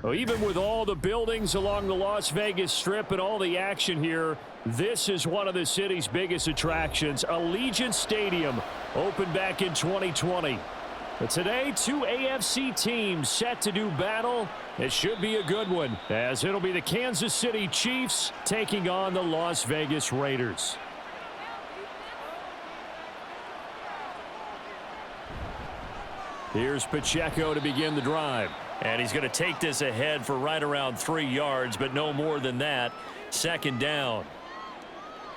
Well, even with all the buildings along the Las Vegas Strip and all the action here, this is one of the city's biggest attractions. Allegiant Stadium opened back in 2020. But today, two AFC teams set to do battle. It should be a good one, as it'll be the Kansas City Chiefs taking on the Las Vegas Raiders. Here's Pacheco to begin the drive. And he's going to take this ahead for right around 3 yards, but no more than that. Second down.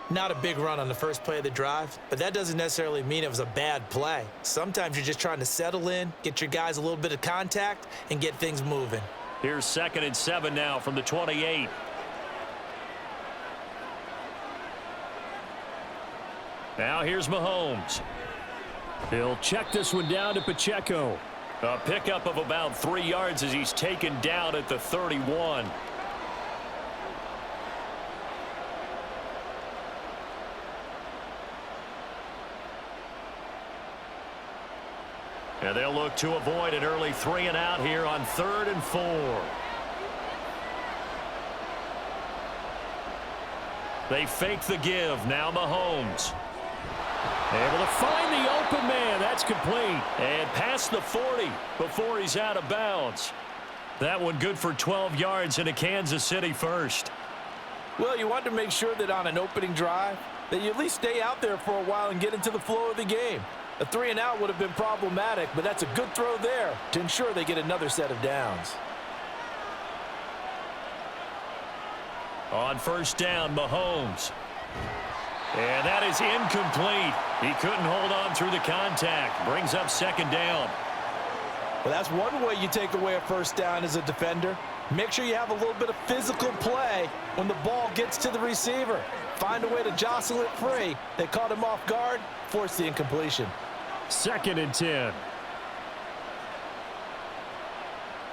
Not a big run on the first play of the drive, but that doesn't necessarily mean it was a bad play. Sometimes you're just trying to settle in, get your guys a little bit of contact, and get things moving. Here's 2nd and 7 now from the 28. Now here's Mahomes. He'll check this one down to Pacheco. A pickup of about 3 yards as he's taken down at the 31. And they'll look to avoid an early 3 and out here on 3rd and 4. They fake the give. Now Mahomes. Able to find the open man. That's complete. And past the 40 before he's out of bounds. That one good for 12 yards into Kansas City first. Well, you want to make sure that on an opening drive that you at least stay out there for a while and get into the flow of the game. A 3 and out would have been problematic, but that's a good throw there to ensure they get another set of downs. On first down, Mahomes. And that is incomplete. He couldn't hold on through the contact. Brings up 2nd down. Well, that's one way you take away a first down as a defender. Make sure you have a little bit of physical play when the ball gets to the receiver. Find a way to jostle it free. They caught him off guard, forced the incompletion. 2nd and 10.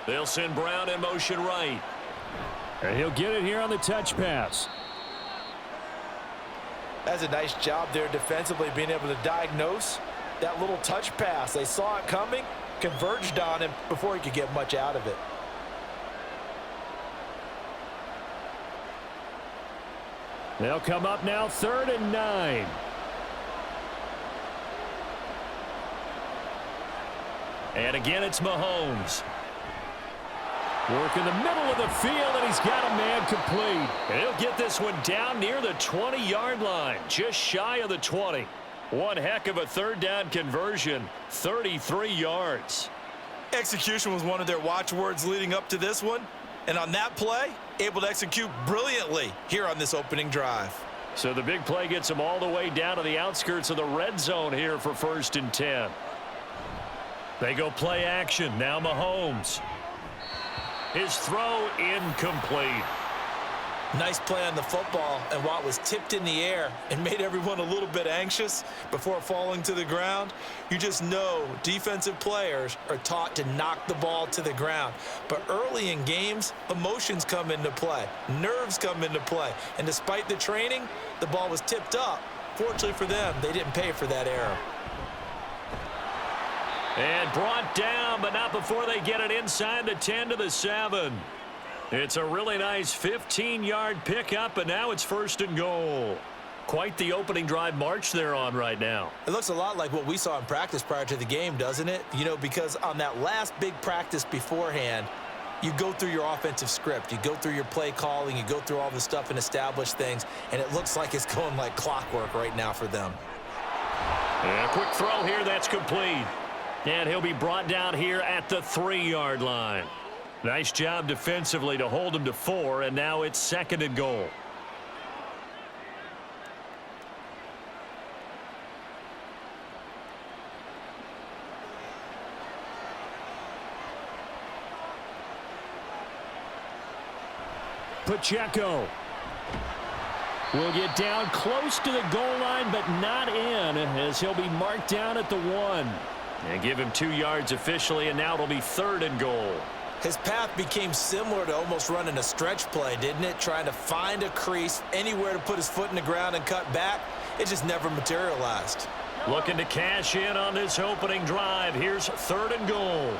They'll send Brown in motion right. And he'll get it here on the touch pass. That's a nice job there defensively, being able to diagnose that little touch pass. They saw it coming, converged on him before he could get much out of it. They'll come up now 3rd and 9. And again, it's Mahomes. Work in the middle of the field, and he's got a man complete. And he'll get this one down near the 20-yard line, just shy of the 20. One heck of a 3rd down conversion, 33 yards. Execution was one of their watchwords leading up to this one. And on that play, able to execute brilliantly here on this opening drive. So the big play gets them all the way down to the outskirts of the red zone here for 1st and 10. They go play action. Now Mahomes. His throw incomplete. Nice play on the football, and while it was tipped in the air and made everyone a little bit anxious before falling to the ground, you just know defensive players are taught to knock the ball to the ground. But early in games, emotions come into play, nerves come into play, and despite the training, the ball was tipped up. Fortunately for them, they didn't pay for that error. And brought down, but not before they get it inside the 10 to the 7. It's a really nice 15-yard pickup, and now it's 1st and goal. Quite the opening drive march they're on right now. It looks a lot like what we saw in practice prior to the game, doesn't it? You know, because on that last big practice beforehand, you go through your offensive script. You go through your play calling. You go through all the stuff and establish things, and it looks like it's going like clockwork right now for them. And a quick throw here, that's complete. And he'll be brought down here at the 3-yard line. Nice job defensively to hold him to 4, and now it's 2nd and goal. Pacheco will get down close to the goal line, but not in, as he'll be marked down at the 1. And give him 2 yards officially, and now it'll be 3rd and goal. His path became similar to almost running a stretch play, didn't it? Trying to find a crease, anywhere to put his foot in the ground and cut back. It just never materialized. Looking to cash in on this opening drive. Here's 3rd and goal.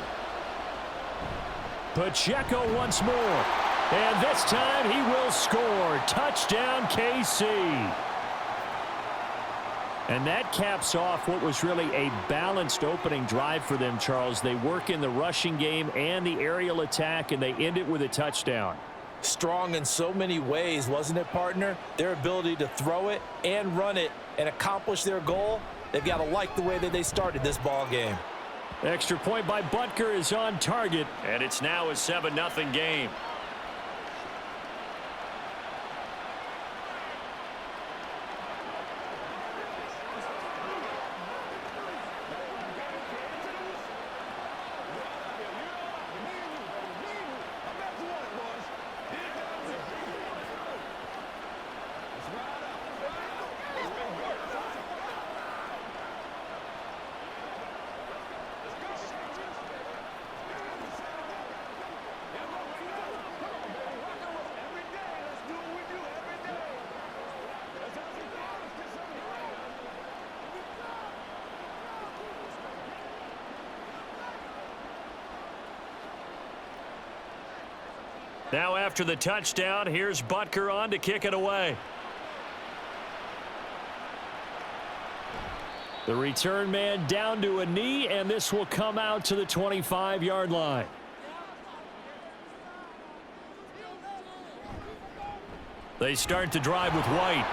Pacheco once more. And this time he will score. Touchdown, KC. And that caps off what was really a balanced opening drive for them, Charles. They work in the rushing game and the aerial attack, and they end it with a touchdown. Strong in so many ways, wasn't it, partner? Their ability to throw it and run it and accomplish their goal, they've got to like the way that they started this ball game. Extra point by Butker is on target, and it's now a 7-0 game. Now after the touchdown, here's Butker on to kick it away. The return man down to a knee, and this will come out to the 25-yard line. They start to drive with White.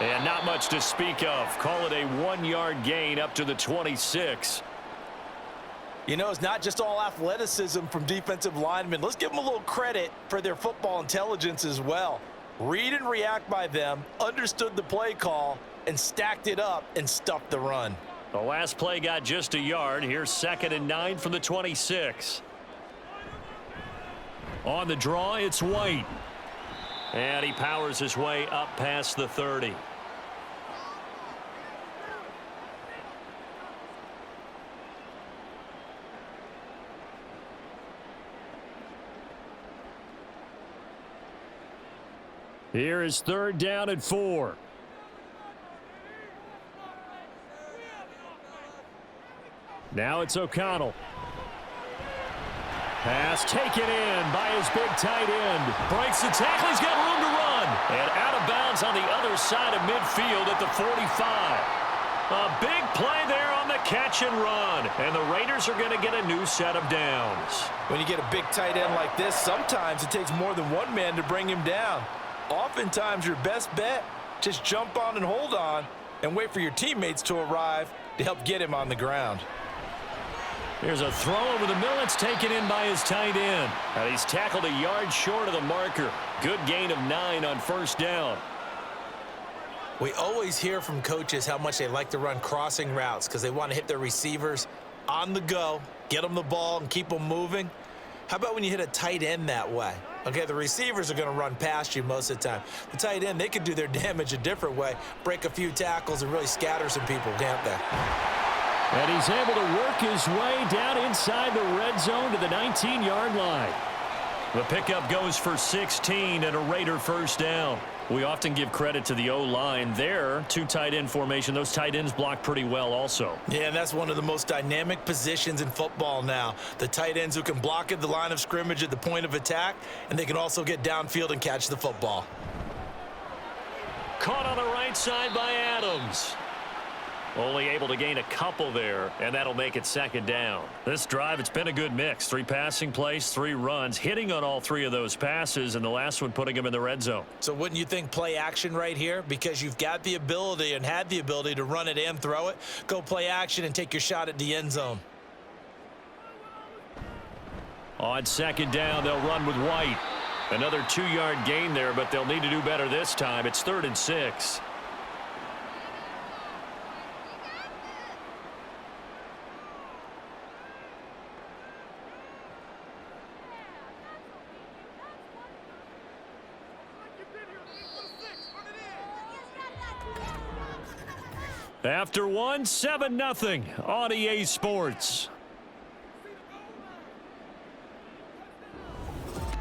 And not much to speak of. Call it a 1-yard gain up to the 26. You know, it's not just all athleticism from defensive linemen. Let's give them a little credit for their football intelligence as well. Read and react by them, understood the play call, and stacked it up and stuffed the run. The last play got just a yard. Here's 2nd and 9 from the 26. On the draw, it's White. And he powers his way up past the 30. Here is 3rd down and 4. Now it's O'Connell. Pass taken in by his big tight end. Breaks the tackle. He's got room to run. And out of bounds on the other side of midfield at the 45. A big play there on the catch and run. And the Raiders are going to get a new set of downs. When you get a big tight end like this, sometimes it takes more than one man to bring him down. Oftentimes your best bet, just jump on and hold on and wait for your teammates to arrive to help get him on the ground. Here's a throw over the middle. It's taken in by his tight end. And he's tackled a yard short of the marker. Good gain of 9 on 1st down. We always hear from coaches how much they like to run crossing routes because they want to hit their receivers on the go, get them the ball, and keep them moving. How about when you hit a tight end that way? Okay, the receivers are going to run past you most of the time. The tight end, they could do their damage a different way, break a few tackles, and really scatter some people, can't they? And he's able to work his way down inside the red zone to the 19-yard line. The pickup goes for 16 and a Raider 1st down. We often give credit to the O-line there. 2 tight end formation. Those tight ends block pretty well also. Yeah, and that's one of the most dynamic positions in football now. The tight ends who can block at the line of scrimmage at the point of attack, and they can also get downfield and catch the football. Caught on the right side by Adams. Only able to gain a couple there, and that'll make it 2nd down. This drive, it's been a good mix. 3 passing plays, 3 runs, hitting on all 3 of those passes, and the last one putting him in the red zone. So wouldn't you think play action right here? Because you've got the ability and had the ability to run it and throw it. Go play action and take your shot at the end zone. On 2nd down, they'll run with White. Another 2-yard gain there, but they'll need to do better this time. It's 3rd and 6. After 1, 7-0 on EA Sports.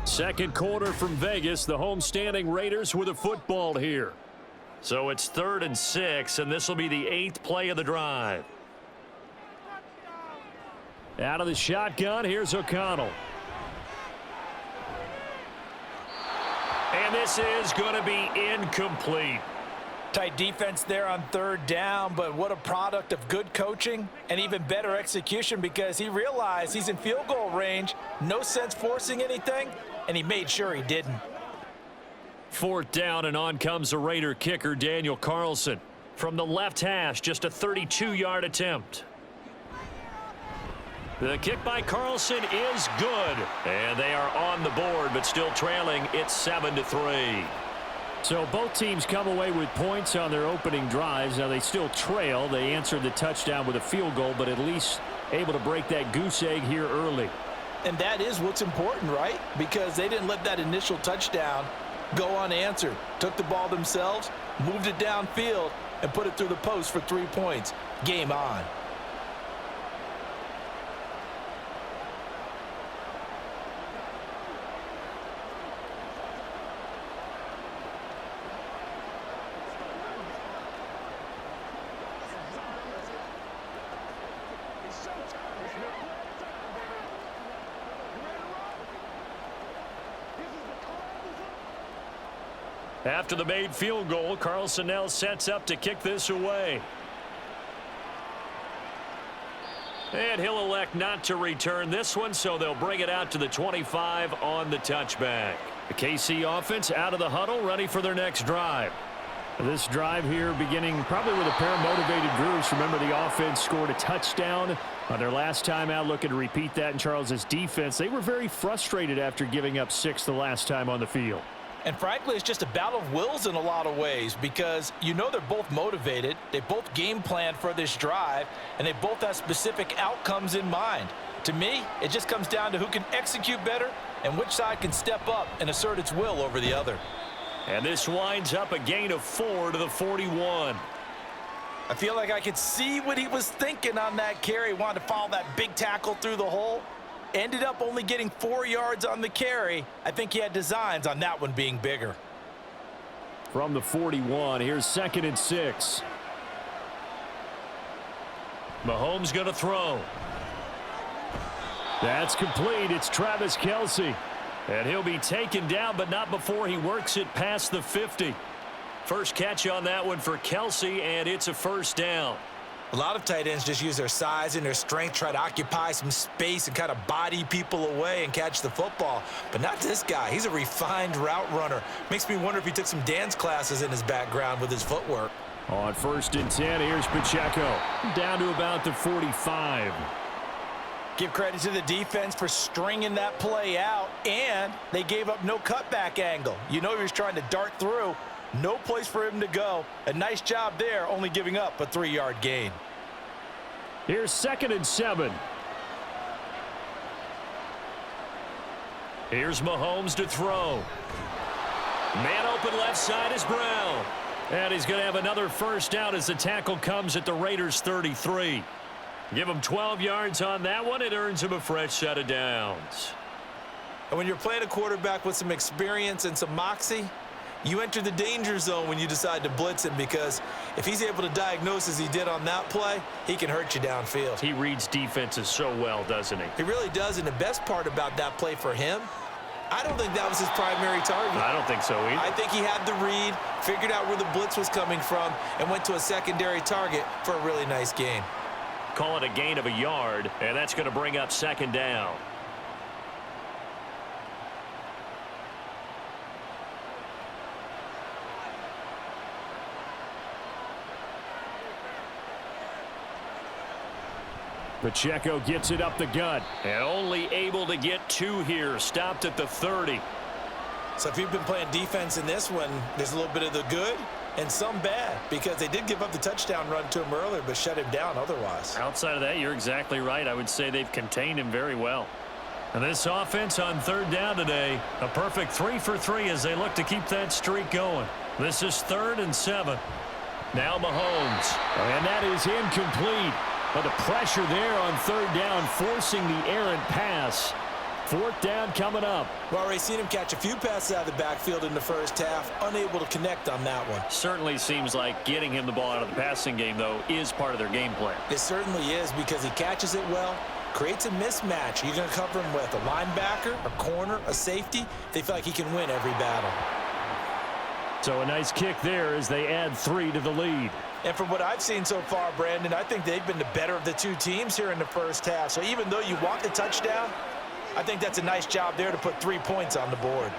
2nd quarter from Vegas. The homestanding Raiders with a football here. So it's 3rd and 6, and this will be the 8th play of the drive. Out of the shotgun, here's O'Connell. And this is going to be incomplete. Tight defense there on third down, but what a product of good coaching and even better execution, because he realized he's in field goal range. No sense forcing anything, and he made sure he didn't. Fourth down, and on comes the Raider kicker, Daniel Carlson. From the left hash, just a 32-yard attempt. The kick by Carlson is good. And they are on the board, but still trailing. It's 7-3. So both teams come away with points on their opening drives. Now they still trail. They answered the touchdown with a field goal, but at least able to break that goose egg here early. And that is what's important, right? Because they didn't let that initial touchdown go unanswered. Took the ball themselves, moved it downfield, and put it through the post for 3 points. Game on. After the made field goal, Carlson now sets up to kick this away. And he'll elect not to return this one, so they'll bring it out to the 25 on the touchback. The KC offense out of the huddle, ready for their next drive. This drive here beginning probably with a pair of motivated groups. Remember, the offense scored a touchdown on their last time out, looking to repeat that in Charles's defense. They were very frustrated after giving up 6 the last time on the field. And frankly, it's just a battle of wills in a lot of ways, because you know they're both motivated, they both game plan for this drive, and they both have specific outcomes in mind. To me, it just comes down to who can execute better and which side can step up and assert its will over the other. And this winds up a gain of 4 to the 41. I feel like I could see what he was thinking on that carry. Wanted to follow that big tackle through the hole. Ended up only getting 4 yards on the carry. I think he had designs on that one being bigger. From the 41, here's 2nd and 6. Mahomes going to throw. That's complete. It's Travis Kelce. And he'll be taken down, but not before he works it past the 50. First catch on that one for Kelce, and it's a first down. A lot of tight ends just use their size and their strength, try to occupy some space and kind of body people away and catch the football. But not this guy. He's a refined route runner. Makes me wonder if he took some dance classes in his background with his footwork. On 1st and 10, here's Pacheco. Down to about the 45. Give credit to the defense for stringing that play out, and they gave up no cutback angle. You know he was trying to dart through. No place for him to go. A nice job there, only giving up a 3-yard gain. Here's 2nd and 7. Here's Mahomes to throw. Man open left side is Brown. And he's going to have another first down as the tackle comes at the Raiders' 33. Give him 12 yards on that one. It earns him a fresh set of downs. And when you're playing a quarterback with some experience and some moxie, you enter the danger zone when you decide to blitz him, because if he's able to diagnose as he did on that play, he can hurt you downfield. He reads defenses so well, doesn't he? He really does, and the best part about that play for him, I don't think that was his primary target. I don't think so either. I think he had the read, figured out where the blitz was coming from, and went to a secondary target for a really nice gain. Call it a gain of a yard, and that's going to bring up 2nd down. Pacheco gets it up the gut, and only able to get 2 here. Stopped at the 30. So if you've been playing defense in this one, there's a little bit of the good and some bad, because they did give up the touchdown run to him earlier, but shut him down otherwise. Outside of that, you're exactly right. I would say they've contained him very well. And this offense on 3rd down today, a perfect 3 for 3 as they look to keep that streak going. This is 3rd and 7. Now Mahomes. And that is incomplete. But the pressure there on 3rd down, forcing the errant pass. 4th down coming up. We've already seen him catch a few passes out of the backfield in the first half, unable to connect on that one. Certainly seems like getting him the ball out of the passing game, though, is part of their game plan. It certainly is, because he catches it well, creates a mismatch. You're going to cover him with a linebacker, a corner, a safety. They feel like he can win every battle. So a nice kick there as they add 3 to the lead. And from what I've seen so far, Brandon, I think they've been the better of the two teams here in the first half. So even though you want the touchdown, I think that's a nice job there to put 3 points on the board.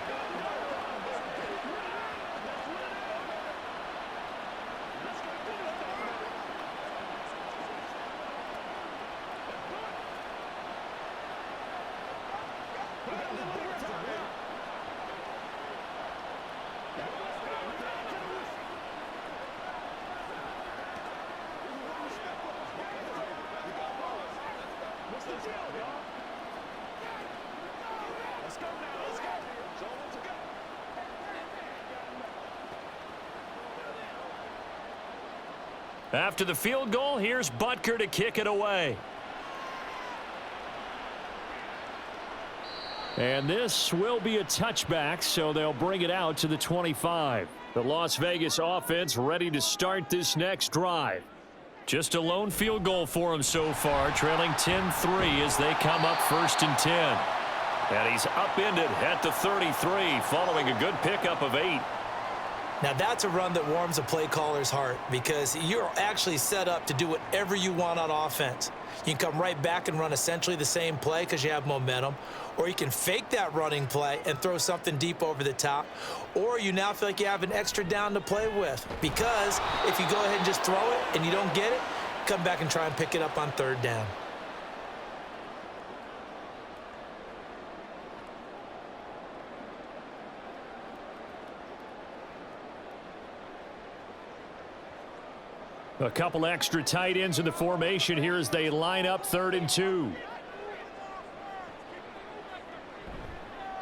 After the field goal, here's Butker to kick it away. And this will be a touchback, so they'll bring it out to the 25. The Las Vegas offense ready to start this next drive. Just a lone field goal for them so far, trailing 10-3 as they come up 1st and 10. And he's upended at the 33 following a good pickup of 8. Now that's a run that warms a play caller's heart because you're actually set up to do whatever you want on offense. You can come right back and run essentially the same play because you have momentum, or you can fake that running play and throw something deep over the top, or you now feel like you have an extra down to play with because if you go ahead and just throw it and you don't get it, come back and try and pick it up on 3rd down. A couple extra tight ends in the formation here as they line up 3rd and 2.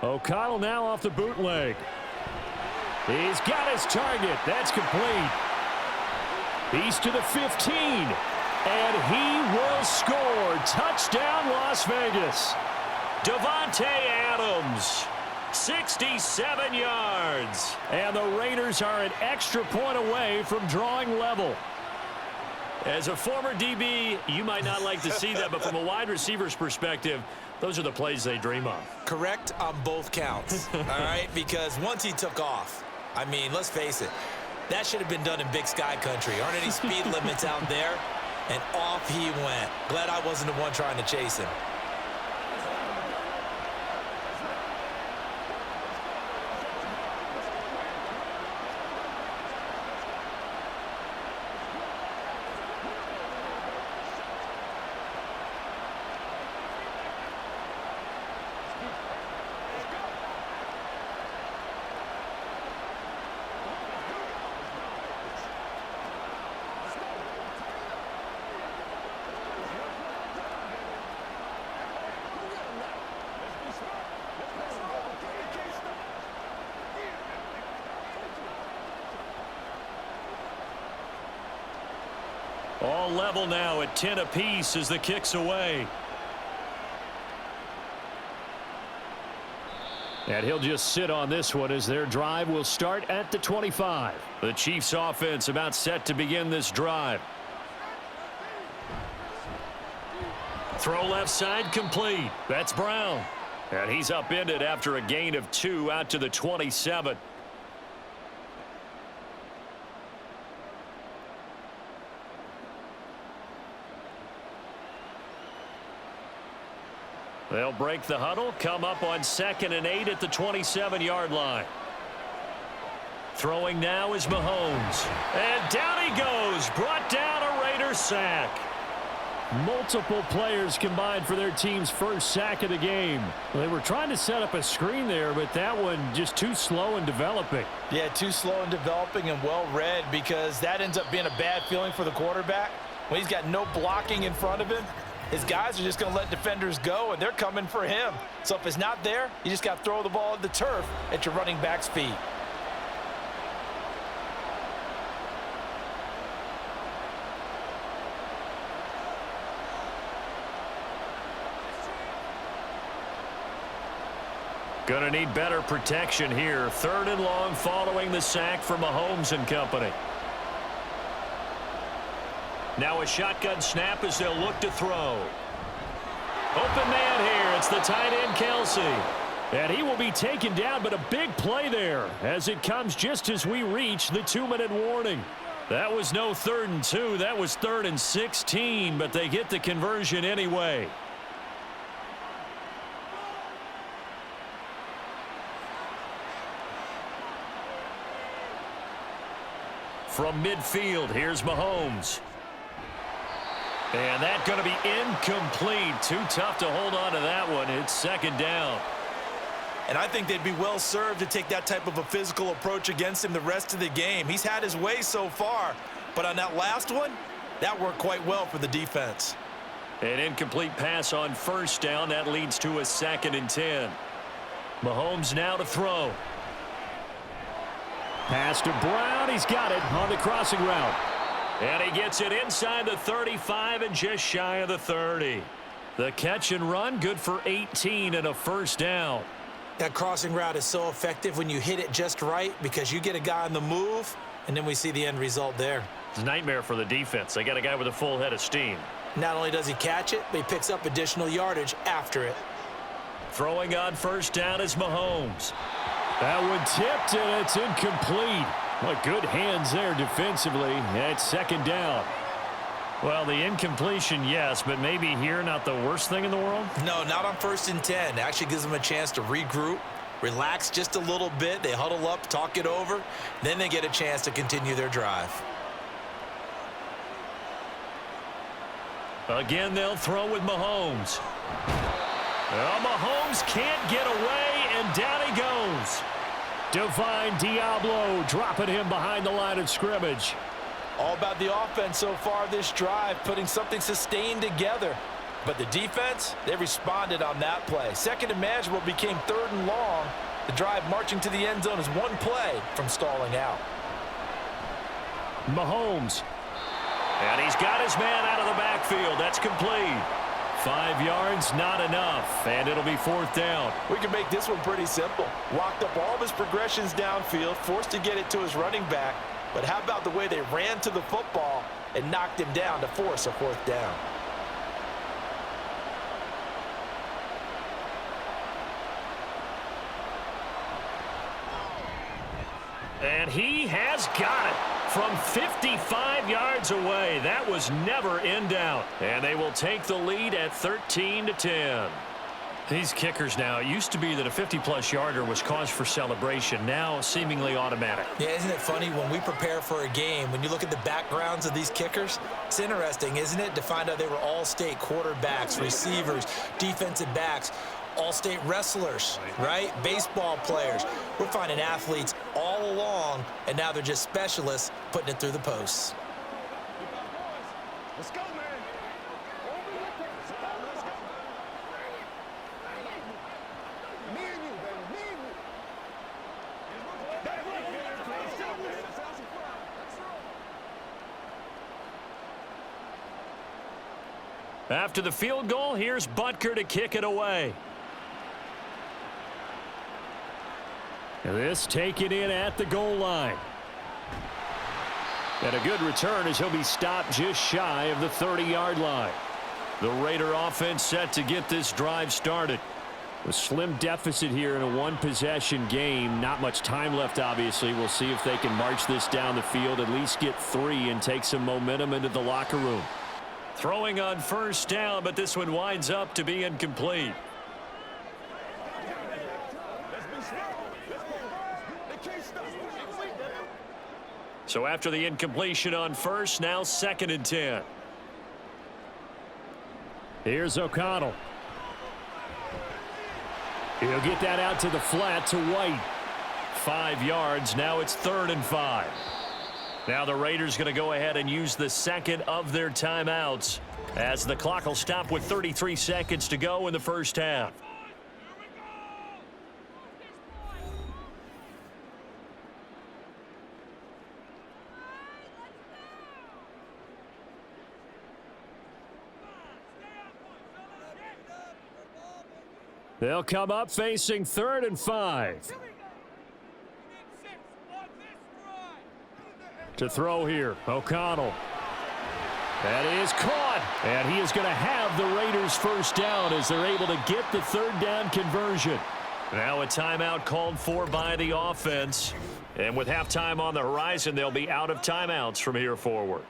O'Connell now off the bootleg. He's got his target. That's complete. He's to the 15. And he will score. Touchdown, Las Vegas. Davante Adams. 67 yards. And the Raiders are an extra point away from drawing level. As a former DB, you might not like to see that, but from a wide receiver's perspective, those are the plays they dream of. Correct on both counts, all right? Because once he took off, I mean, let's face it, that should have been done in Big Sky country. Aren't any speed limits out there? And off he went. Glad I wasn't the one trying to chase him. All level now at 10 apiece as the kick's away. And he'll just sit on this one as their drive will start at the 25. The Chiefs offense about set to begin this drive. Throw left side complete. That's Brown. And he's upended after a gain of 2 out to the 27. They'll break the huddle, come up on 2nd and 8 at the 27-yard line. Throwing now is Mahomes. And down he goes. Brought down a Raider sack. Multiple players combined for their team's first sack of the game. They were trying to set up a screen there, but that one just too slow in developing. Yeah, too slow in developing and well read because that ends up being a bad feeling for the quarterback. When he's got no blocking in front of him, his guys are just going to let defenders go, and they're coming for him. So if it's not there, you just got to throw the ball at the turf at your running back's feet. Going to need better protection here. 3rd and long following the sack from Mahomes and company. Now a shotgun snap as they'll look to throw. Open man here. It's the tight end, Kelsey. And he will be taken down, but a big play there as it comes just as we reach the 2-minute warning. That was no 3rd and 2. That was 3rd and 16, but they get the conversion anyway. From midfield, here's Mahomes. And that's going to be incomplete. Too tough to hold on to that one. It's 2nd down. And I think they'd be well served to take that type of a physical approach against him the rest of the game. He's had his way so far, but on that last one, that worked quite well for the defense. An incomplete pass on 1st down. That leads to a 2nd and 10. Mahomes now to throw. Pass to Brown. He's got it on the crossing route. And he gets it inside the 35 and just shy of the 30. The catch and run, good for 18 and a 1st down. That crossing route is so effective when you hit it just right because you get a guy on the move, and then we see the end result there. It's a nightmare for the defense. They got a guy with a full head of steam. Not only does he catch it, but he picks up additional yardage after it. Throwing on 1st down is Mahomes. That one tipped, and it's incomplete. What good hands there defensively. It's 2nd down. Well, the incompletion, yes, but maybe here not the worst thing in the world? No, not on 1st and 10. It actually gives them a chance to regroup, relax just a little bit. They huddle up, talk it over. Then they get a chance to continue their drive. Again, they'll throw with Mahomes. Well, Mahomes can't get away, and down he goes. Divine Diablo dropping him behind the line of scrimmage. All about the offense so far this drive, putting something sustained together. But the defense, they responded on that play. 2nd and manageable became 3rd and long. The drive marching to the end zone is one play from stalling out. Mahomes. And he's got his man out of the backfield. That's complete. 5 yards, not enough, and it'll be 4th down. We can make this one pretty simple. Walked up all of his progressions downfield, forced to get it to his running back. But how about the way they ran to the football and knocked him down to force a 4th down? And he has got it from 55 yards away. That was never in doubt. And they will take the lead at 13-10. These kickers now, it used to be that a 50-plus yarder was cause for celebration. Now seemingly automatic. Yeah, isn't it funny when we prepare for a game, when you look at the backgrounds of these kickers, it's interesting, isn't it, to find out they were all-state quarterbacks, receivers, defensive backs, all-state wrestlers, right? Baseball players. We're finding athletes all along, and now they're just specialists putting it through the posts. Let's go, man. Me and you, baby. Me and you. After the field goal, here's Butker to kick it away. This taken in at the goal line. And a good return as he'll be stopped just shy of the 30-yard line. The Raider offense set to get this drive started. A slim deficit here in a one-possession game. Not much time left, obviously. We'll see if they can march this down the field, at least get 3 and take some momentum into the locker room. Throwing on 1st down, but this one winds up to be incomplete. So after the incompletion on 1st, now 2nd and 10. Here's O'Connell. He'll get that out to the flat to White. 5 yards. Now it's 3rd and 5. Now the Raiders going to go ahead and use the 2nd of their timeouts as the clock will stop with 33 seconds to go in the 1st half. They'll come up facing 3rd and 5. To throw here, O'Connell. That is caught, and he is going to have the Raiders' 1st down as they're able to get the 3rd down conversion. Now a timeout called for by the offense. And with halftime on the horizon, they'll be out of timeouts from here forward.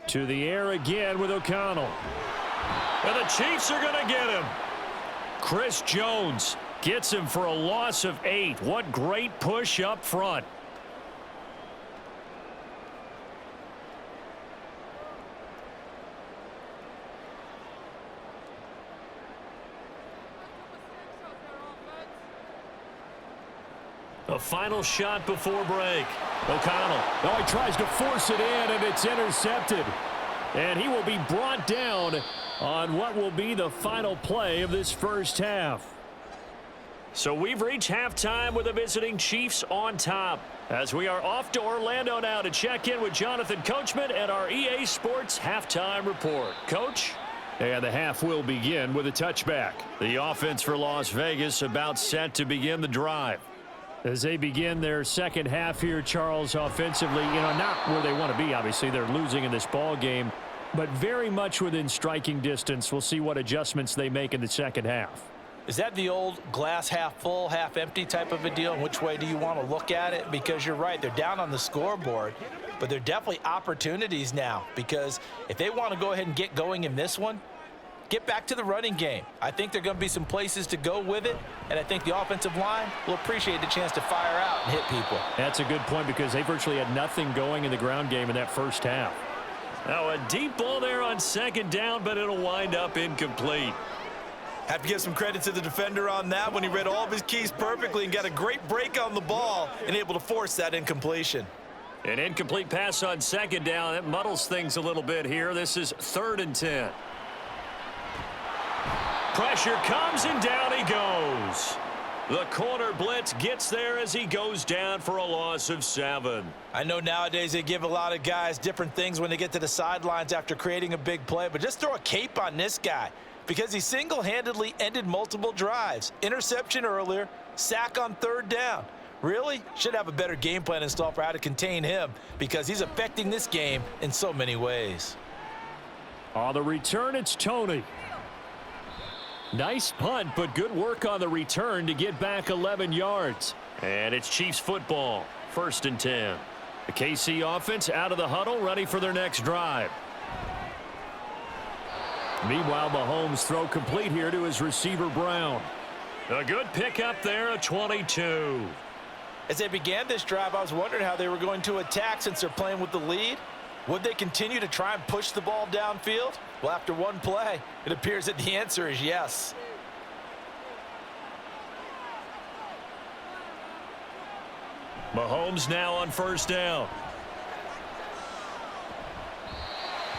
To the air again with O'Connell. And the Chiefs are going to get him. Chris Jones gets him for a loss of 8. What great push up front. A final shot before break. O'Connell. Oh, he tries to force it in, and it's intercepted. And he will be brought down on what will be the final play of this first half. So we've reached halftime with the visiting Chiefs on top. As we are off to Orlando now to check in with Jonathan Coachman and our EA Sports halftime report. Coach? And the half will begin with a touchback. The offense for Las Vegas about set to begin the drive. As they begin their second half here, Charles, offensively, not where they want to be, obviously. They're losing in this ball game, but very much within striking distance. We'll see what adjustments they make in the second half. Is that the old glass half full, half empty type of a deal? And which way do you want to look at it? Because you're right, they're down on the scoreboard, but they're definitely opportunities now. Because if they want to go ahead and get going in this one, get back to the running game. I think there are going to be some places to go with it, and I think the offensive line will appreciate the chance to fire out and hit people. That's a good point because they virtually had nothing going in the ground game in that first half. Now a deep ball there on second down, but it'll wind up incomplete. Have to give some credit to the defender on that when he read all of his keys perfectly and got a great break on the ball and able to force that incompletion. An incomplete pass on second down. That muddles things a little bit here. This is 3rd and 10. Pressure comes and down he goes. The corner blitz gets there as he goes down for a loss of 7. I know nowadays they give a lot of guys different things when they get to the sidelines after creating a big play, but just throw a cape on this guy because he single-handedly ended multiple drives. Interception earlier, sack on 3rd down. Really? Should have a better game plan installed for how to contain him because he's affecting this game in so many ways. On the return, it's Tony. Nice punt, but good work on the return to get back 11 yards. And it's Chiefs football, 1st and 10. The KC offense out of the huddle, ready for their next drive. Meanwhile, Mahomes throw complete here to his receiver, Brown. A good pickup there, a 22. As they began this drive, I was wondering how they were going to attack since they're playing with the lead. Would they continue to try and push the ball downfield? Well, after one play, it appears that the answer is yes. Mahomes now on 1st down.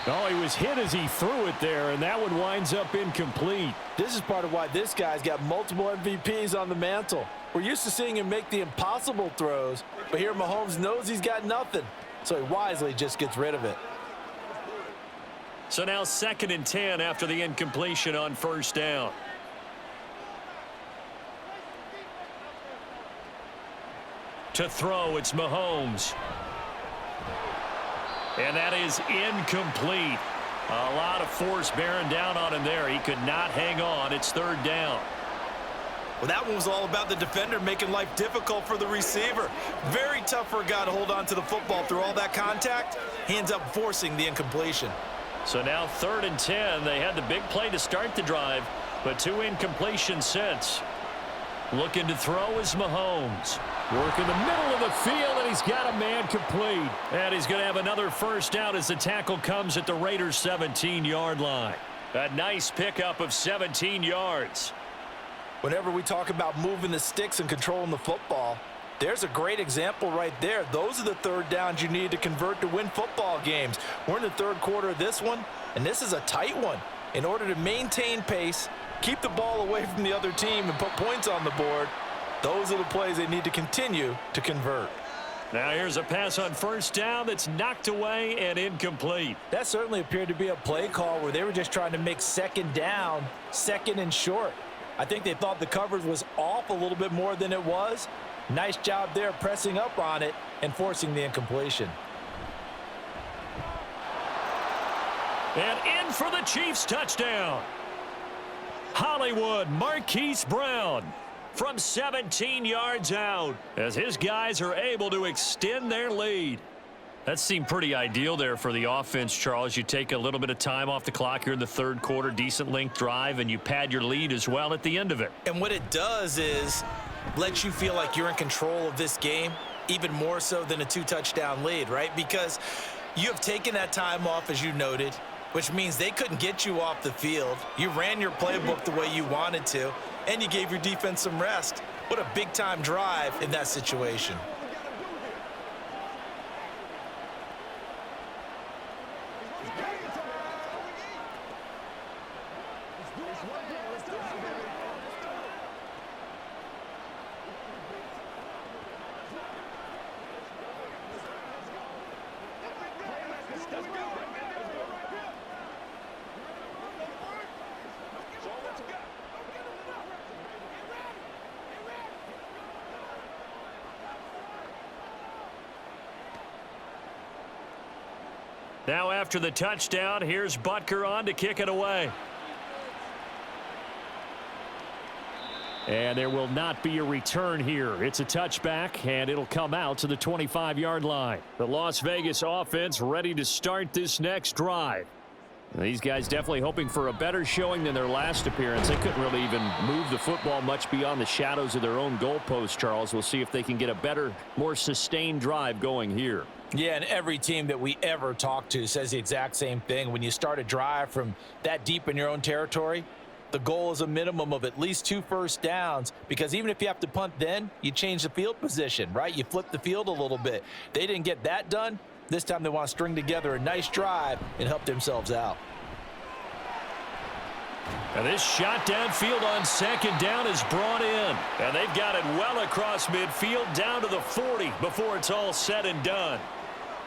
Oh, he was hit as he threw it there, and that one winds up incomplete. This is part of why this guy's got multiple MVPs on the mantle. We're used to seeing him make the impossible throws, but here Mahomes knows he's got nothing, so he wisely just gets rid of it. So now 2nd and 10 after the incompletion on 1st down. To throw, it's Mahomes. And that is incomplete. A lot of force bearing down on him there. He could not hang on. It's 3rd down. Well, that one was all about the defender making life difficult for the receiver. Very tough for a guy to hold on to the football through all that contact. He ends up forcing the incompletion. So now 3rd and 10. They had the big play to start the drive, but 2 incompletions since. Looking to throw is Mahomes. Work in the middle of the field, and he's got a man complete. And he's going to have another 1st down as the tackle comes at the Raiders' 17-yard line. A nice pickup of 17 yards. Whenever we talk about moving the sticks and controlling the football, there's a great example right there. Those are the 3rd downs you need to convert to win football games. We're in the 3rd quarter of this one, and this is a tight one. In order to maintain pace, keep the ball away from the other team, and put points on the board, those are the plays they need to continue to convert. Now here's a pass on first down that's knocked away and incomplete. That certainly appeared to be a play call where they were just trying to make second down, second and short. I think they thought the coverage was off a little bit more than it was. Nice job there pressing up on it and forcing the incompletion. And in for the Chiefs touchdown. Hollywood Marquise Brown from 17 yards out as his guys are able to extend their lead. That seemed pretty ideal there for the offense, Charles. You take a little bit of time off the clock here in the third quarter, decent length drive, and you pad your lead as well at the end of it. And what it does is lets you feel like you're in control of this game, even more so than a 2-touchdown lead, right? Because you have taken that time off, as you noted, which means they couldn't get you off the field. You ran your playbook the way you wanted to, and you gave your defense some rest. What a big-time drive in that situation. Now after the touchdown, here's Butker on to kick it away. And there will not be a return here. It's a touchback, and it'll come out to the 25-yard line. The Las Vegas offense ready to start this next drive. These guys definitely hoping for a better showing than their last appearance. They couldn't really even move the football much beyond the shadows of their own goalpost, Charles. We'll see if they can get a better, more sustained drive going here. Yeah, and every team that we ever talk to says the exact same thing. When you start a drive from that deep in your own territory, the goal is a minimum of at least 2 first downs, because even if you have to punt then, you change the field position, right? You flip the field a little bit. They didn't get that done. This time they want to string together a nice drive and help themselves out. And this shot downfield on second down is brought in. And they've got it well across midfield down to the 40 before it's all said and done.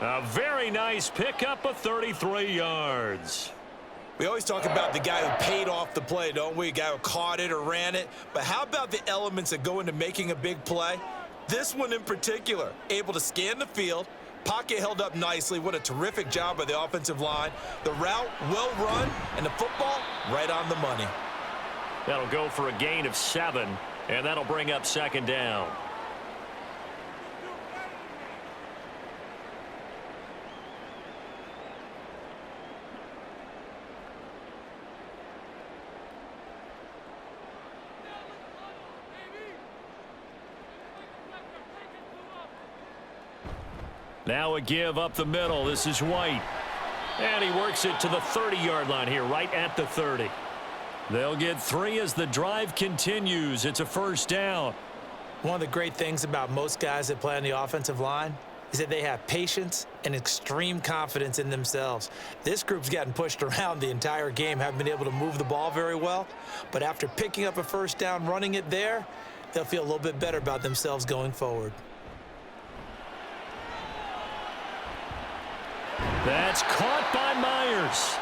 A very nice pickup of 33 yards. We always talk about the guy who paid off the play, don't we? A guy who caught it or ran it. But how about the elements that go into making a big play? This one in particular, able to scan the field, pocket held up nicely. What a terrific job by the offensive line. The route well run, and the football right on the money. That'll go for a gain of 7, and that'll bring up second down. Now a give up the middle. This is White. And he works it to the 30-yard line here, right at the 30. They'll get 3 as the drive continues. It's a first down. One of the great things about most guys that play on the offensive line is that they have patience and extreme confidence in themselves. This group's gotten pushed around the entire game, haven't been able to move the ball very well. But after picking up a first down, running it there, they'll feel a little bit better about themselves going forward. That's caught by Myers.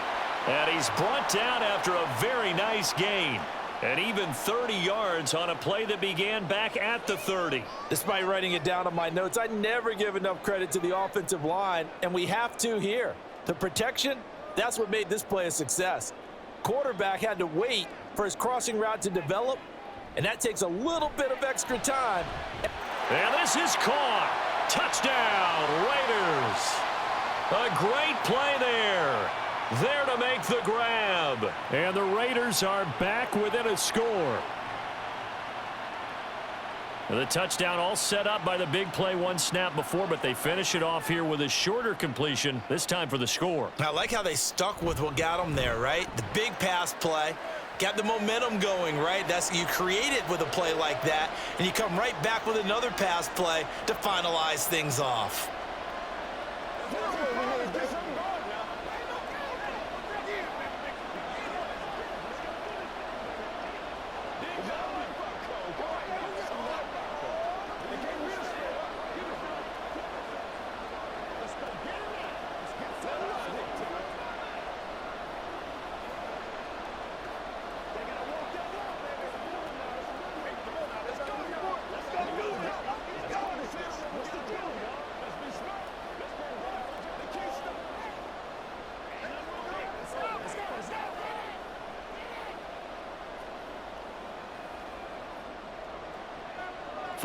And he's brought down after a very nice gain. And even 30 yards on a play that began back at the 30. Despite writing it down on my notes, I never give enough credit to the offensive line, and we have to here. The protection, that's what made this play a success. Quarterback had to wait for his crossing route to develop, and that takes a little bit of extra time. And this is caught. Touchdown, Raiders. A great play there. There to make the grab. And the Raiders are back within a score. The touchdown all set up by the big play one snap before, but they finish it off here with a shorter completion, this time for the score. I like how they stuck with what got them there, right? The big pass play. Got the momentum going, right? You create it with a play like that, and you come right back with another pass play to finalize things off.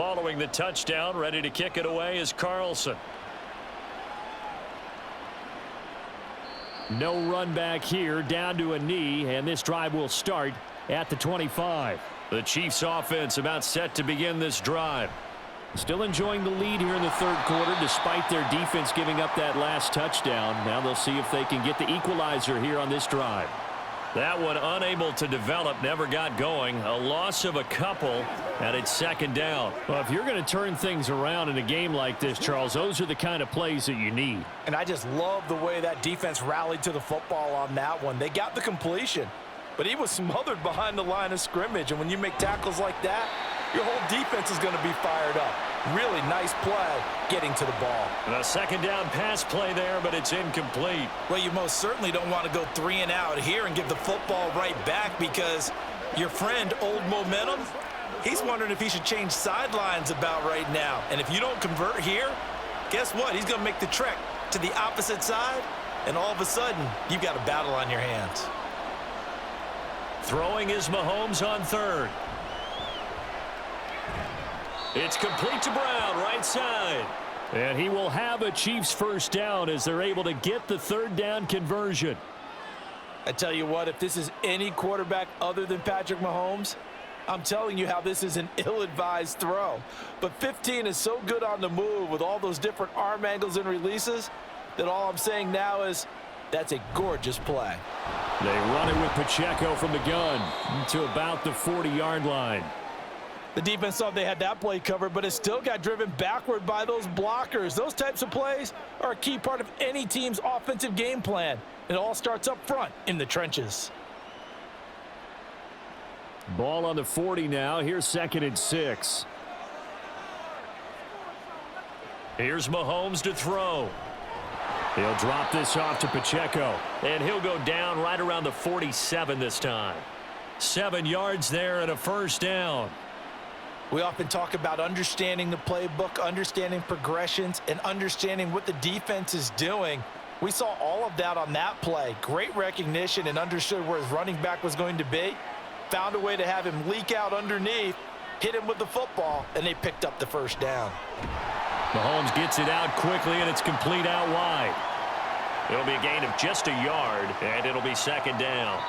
Following the touchdown, ready to kick it away is Carlson. No run back here, down to a knee, and this drive will start at the 25. The Chiefs offense about set to begin this drive. Still enjoying the lead here in the third quarter despite their defense giving up that last touchdown. Now they'll see if they can get the equalizer here on this drive. That one unable to develop, never got going. A loss of a couple, and it's second down. Well, if you're going to turn things around in a game like this, Charles, those are the kind of plays that you need. And I just love the way that defense rallied to the football on that one. They got the completion, but he was smothered behind the line of scrimmage. And when you make tackles like that, your whole defense is going to be fired up. Really nice play getting to the ball. And a second down pass play there, but it's incomplete. Well, you most certainly don't want to go 3 and out here and give the football right back because your friend, Old Momentum, he's wondering if he should change sidelines about right now. And if you don't convert here, guess what? He's going to make the trek to the opposite side, and all of a sudden, you've got a battle on your hands. Throwing is Mahomes on third. It's complete to Brown, right side. And he will have a Chiefs first down as they're able to get the third down conversion. I tell you what, if this is any quarterback other than Patrick Mahomes, I'm telling you how this is an ill-advised throw. But 15 is so good on the move with all those different arm angles and releases that all I'm saying now is that's a gorgeous play. They run it with Pacheco from the gun to about the 40-yard line. The defense thought they had that play covered, but it still got driven backward by those blockers. Those types of plays are a key part of any team's offensive game plan. It all starts up front in the trenches. Ball on the 40 now. Here's 2nd and 6. Here's Mahomes to throw. He'll drop this off to Pacheco, and he'll go down right around the 47 this time. 7 yards there and a first down. We often talk about understanding the playbook, understanding progressions, and understanding what the defense is doing. We saw all of that on that play. Great recognition and understood where his running back was going to be. Found a way to have him leak out underneath, hit him with the football, and they picked up the first down. Mahomes gets it out quickly, and it's complete out wide. It'll be a gain of just a yard, and it'll be second down.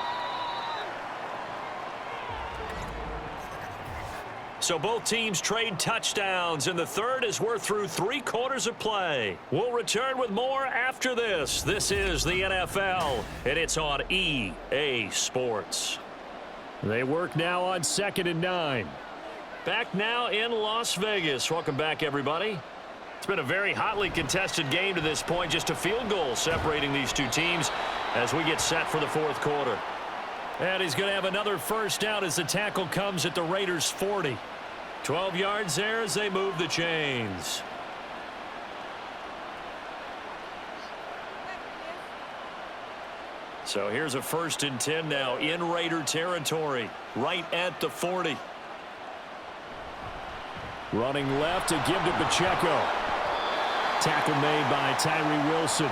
So both teams trade touchdowns in the third as we're through 3 quarters of play. We'll return with more after this. This is the NFL, and it's on EA Sports. They work now on 2nd and 9. Back now in Las Vegas. Welcome back, everybody. It's been a very hotly contested game to this point. Just a field goal separating these two teams as we get set for the fourth quarter. And he's going to have another first down as the tackle comes at the Raiders' 40. 12 yards there as they move the chains. So here's a 1st and 10 now in Raider territory, right at the 40. Running left to give to Pacheco. Tackle made by Tyree Wilson.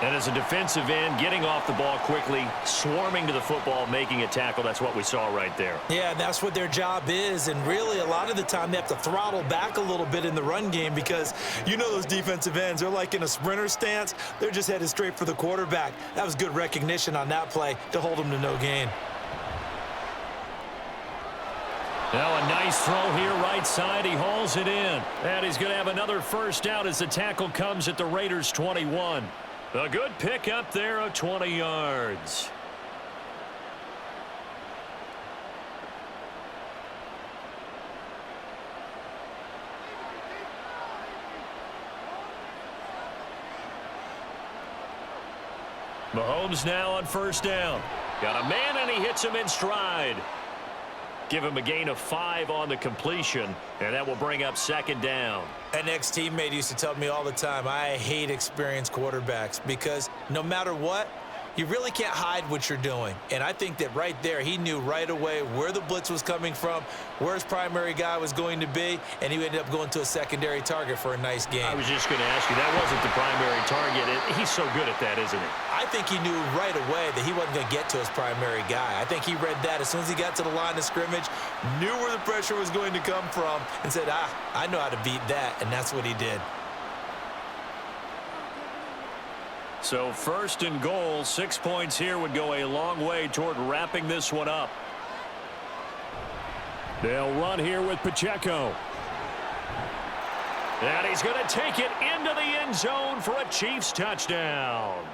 And as a defensive end, getting off the ball quickly, swarming to the football, making a tackle. That's what we saw right there. Yeah, that's what their job is. And really, a lot of the time, they have to throttle back a little bit in the run game because you know those defensive ends, they're like in a sprinter stance. They're just headed straight for the quarterback. That was good recognition on that play to hold them to no gain. Now a nice throw here right side. He hauls it in. And he's going to have another first down as the tackle comes at the Raiders' 21. A good pick up there of 20 yards. Mahomes now on first down. Got a man, and he hits him in stride. Give him a gain of 5 on the completion, and that will bring up second down. An ex-teammate used to tell me all the time, I hate experienced quarterbacks because no matter what, You really can't hide what you're doing. And I think that right there, he knew right away where the blitz was coming from, where his primary guy was going to be, and he ended up going to a secondary target for a nice game. I was just going to ask you, that wasn't the primary target. He's so good at that, isn't he? I think he knew right away that he wasn't going to get to his primary guy. I think he read that as soon as he got to the line of scrimmage, knew where the pressure was going to come from, and said, I know how to beat that, and that's what he did. So 1st and goal, 6 points here would go a long way toward wrapping this one up. They'll run here with Pacheco. And he's going to take it into the end zone for a Chiefs touchdown.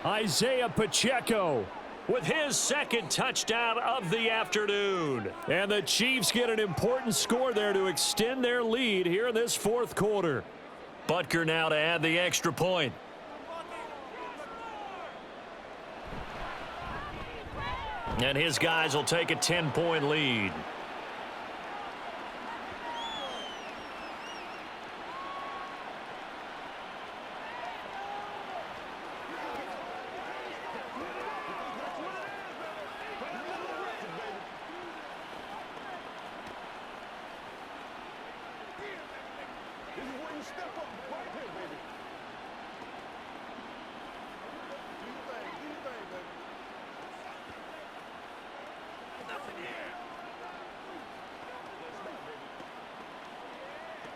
Isaiah Pacheco with his 2nd touchdown of the afternoon. And the Chiefs get an important score there to extend their lead here in this 4th quarter. Butker now to add the extra point. And his guys will take a 10-point lead. This is where you step up right here, baby. Do your thing, baby.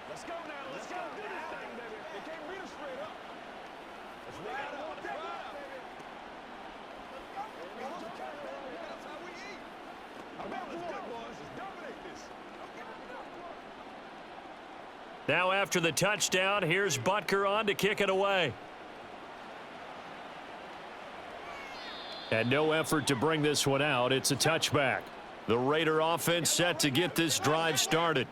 Let's go now. Let's go. Do this thing, baby. They can't beat us straight up. Let's ride it on the drive, baby. That's how we eat. Let's go, boys. Let's dominate this. Now after the touchdown, here's Butker on to kick it away. And no effort to bring this one out. It's a touchback. The Raider offense set to get this drive started.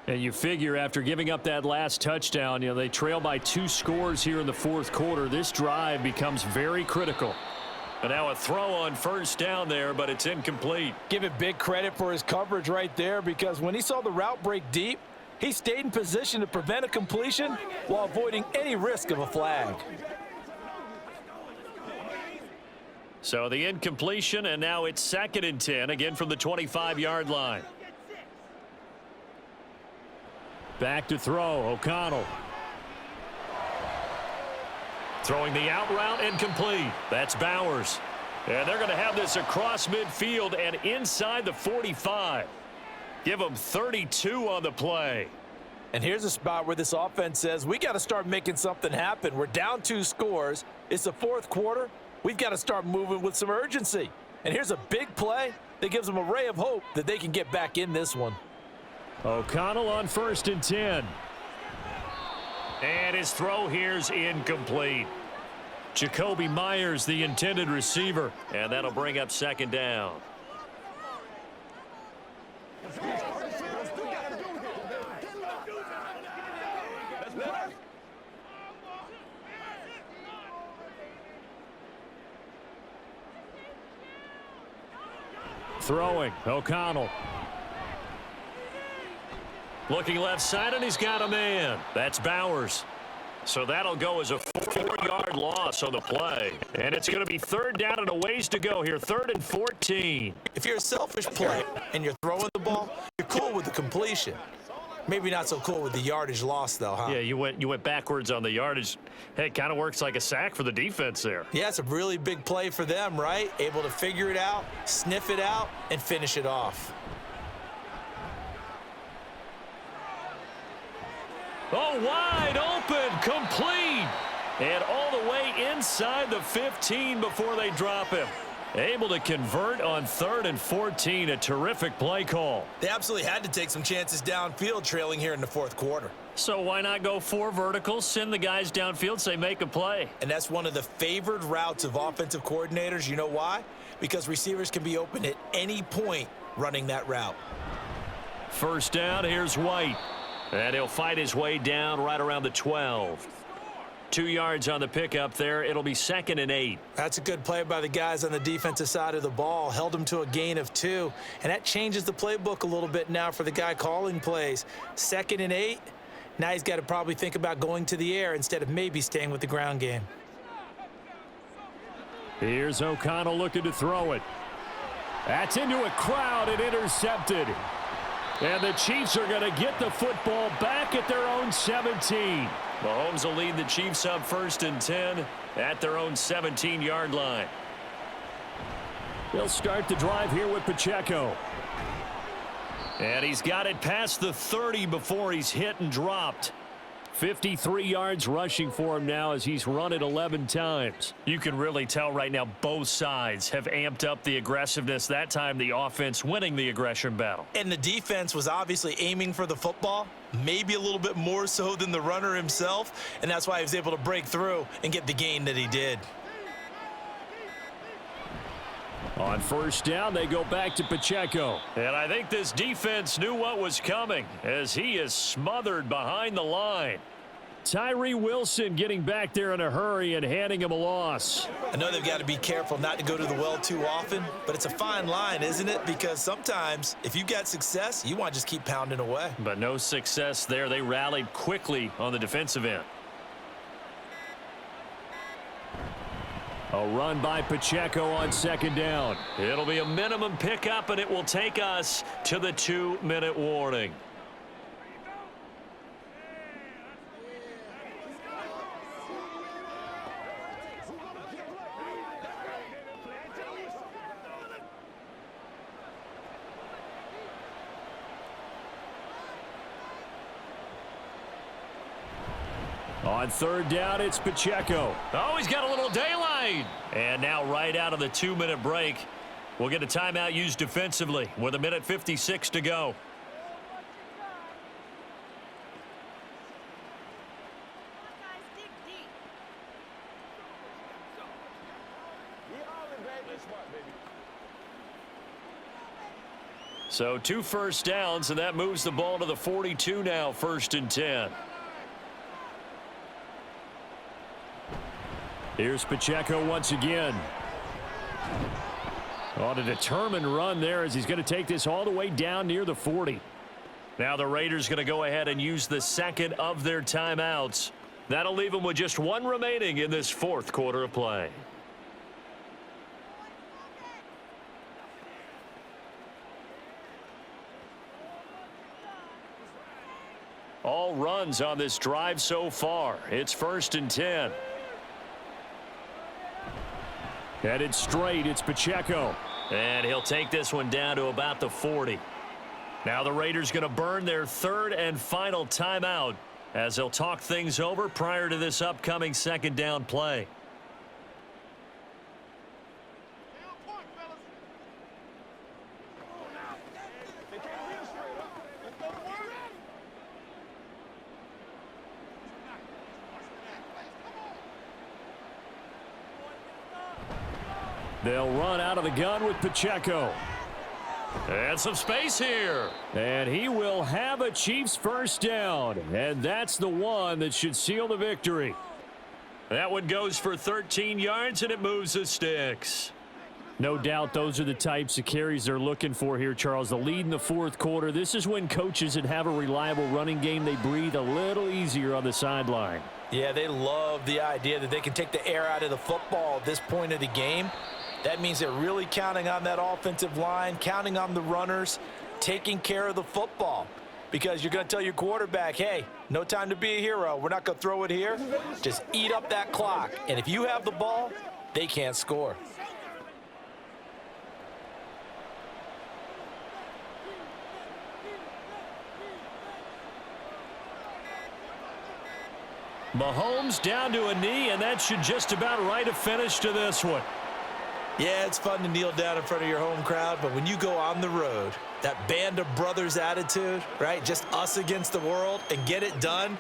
And you figure after giving up that last touchdown, they trail by 2 scores here in the 4th quarter. This drive becomes very critical. And now a throw on 1st down there, but it's incomplete. Give it big credit for his coverage right there, because when he saw the route break deep, he stayed in position to prevent a completion while avoiding any risk of a flag. So the incompletion, and now it's 2nd and 10, again from the 25-yard line. Back to throw, O'Connell. Throwing the out route, incomplete. That's Bowers. And they're going to have this across midfield and inside the 45. Give them 32 on the play. And here's a spot where this offense says, we got to start making something happen. We're down 2 scores. It's the 4th quarter. We've got to start moving with some urgency. And here's a big play that gives them a ray of hope that they can get back in this one. O'Connell on 1st and 10. And his throw here's incomplete. Jacoby Myers, the intended receiver. And that'll bring up 2nd down. Throwing, O'Connell. Looking left side, and he's got a man. That's Bowers. So that'll go as a 4-yard loss on the play. And it's going to be 3rd down and a ways to go here, 3rd and 14. If you're a selfish player and you're throwing the ball, you're cool with the completion. Maybe not so cool with the yardage loss, though, huh? Yeah, you went backwards on the yardage. Hey, it kind of works like a sack for the defense there. Yeah, it's a really big play for them, right? Able to figure it out, sniff it out, and finish it off. Oh, wide open, complete. And all the way inside the 15 before they drop him. Able to convert on 3rd and 14, a terrific play call. They absolutely had to take some chances downfield trailing here in the 4th quarter. So why not go 4 verticals, send the guys downfield, say make a play? And that's one of the favored routes of offensive coordinators. You know why? Because receivers can be open at any point running that route. 1st down, here's White. And he'll fight his way down right around the 12. 2 yards on the pickup there. It'll be 2nd and 8. That's a good play by the guys on the defensive side of the ball. Held them to a gain of 2. And that changes the playbook a little bit now for the guy calling plays. 2nd and 8. Now he's got to probably think about going to the air instead of maybe staying with the ground game. Here's O'Connell looking to throw it. That's into a crowd and intercepted. And the Chiefs are going to get the football back at their own 17. Mahomes will lead the Chiefs up 1st and 10 at their own 17-yard line. They'll start the drive here with Pacheco. And he's got it past the 30 before he's hit and dropped. 53 yards rushing for him now as he's run it 11 times. You can really tell right now both sides have amped up the aggressiveness. That time the offense winning the aggression battle. And the defense was obviously aiming for the football, maybe a little bit more so than the runner himself, and that's why he was able to break through and get the gain that he did. On 1st down, they go back to Pacheco. And I think this defense knew what was coming as he is smothered behind the line. Tyree Wilson getting back there in a hurry and handing him a loss. I know they've got to be careful not to go to the well too often, but it's a fine line, isn't it? Because sometimes if you got success, you want to just keep pounding away. But no success there. They rallied quickly on the defensive end. A run by Pacheco on 2nd down. It'll be a minimum pickup, and it will take us to the 2-minute warning. On 3rd down, it's Pacheco. Oh, he's got a little daylight. And now right out of the 2-minute break, we'll get a timeout used defensively with 1:56 to go. So 2 first downs, and that moves the ball to the 42 now, 1st and 10. Here's Pacheco once again. On a determined run there as he's going to take this all the way down near the 40. Now the Raiders going to go ahead and use the 2nd of their timeouts. That'll leave them with just 1 remaining in this 4th quarter of play. All runs on this drive so far. It's 1st and 10. Headed straight, it's Pacheco. And he'll take this one down to about the 40. Now the Raiders going to burn their 3rd and final timeout as they'll talk things over prior to this upcoming 2nd down play. They'll run out of the gun with Pacheco. And some space here. And he will have a Chiefs 1st down. And that's the one that should seal the victory. That one goes for 13 yards, and it moves the sticks. No doubt those are the types of carries they're looking for here, Charles. The lead in the 4th quarter. This is when coaches that have a reliable running game, they breathe a little easier on the sideline. Yeah, they love the idea that they can take the air out of the football at this point of the game. That means they're really counting on that offensive line, counting on the runners, taking care of the football. Because you're going to tell your quarterback, hey, no time to be a hero. We're not going to throw it here. Just eat up that clock. And if you have the ball, they can't score. Mahomes down to a knee, and that should just about write a finish to this one. Yeah, it's fun to kneel down in front of your home crowd, but when you go on the road, that band of brothers attitude, right? Just us against the world and get it done.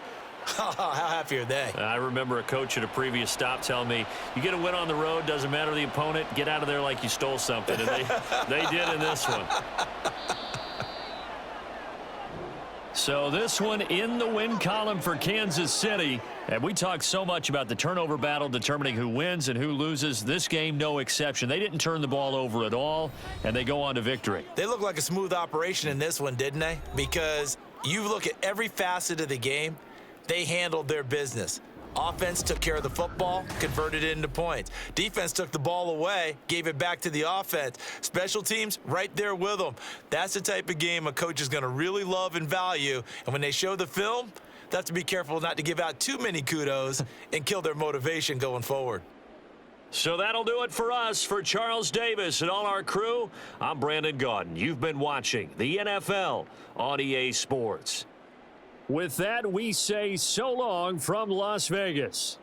How happy are they? I remember a coach at a previous stop telling me, you get a win on the road, doesn't matter the opponent, get out of there like you stole something. And they did in this one. So this one in the win column for Kansas City. And we talk so much about the turnover battle determining who wins and who loses. This game, no exception. They didn't turn the ball over at all, and they go on to victory. They look like a smooth operation in this one, didn't they? Because you look at every facet of the game, they handled their business. Offense took care of the football, converted it into points. Defense took the ball away, gave it back to the offense. Special teams, right there with them. That's the type of game a coach is going to really love and value. And when they show the film, they have to be careful not to give out too many kudos and kill their motivation going forward. So that'll do it for us. For Charles Davis and all our crew, I'm Brandon Gaudin. You've been watching the NFL on EA Sports. With that, we say so long from Las Vegas.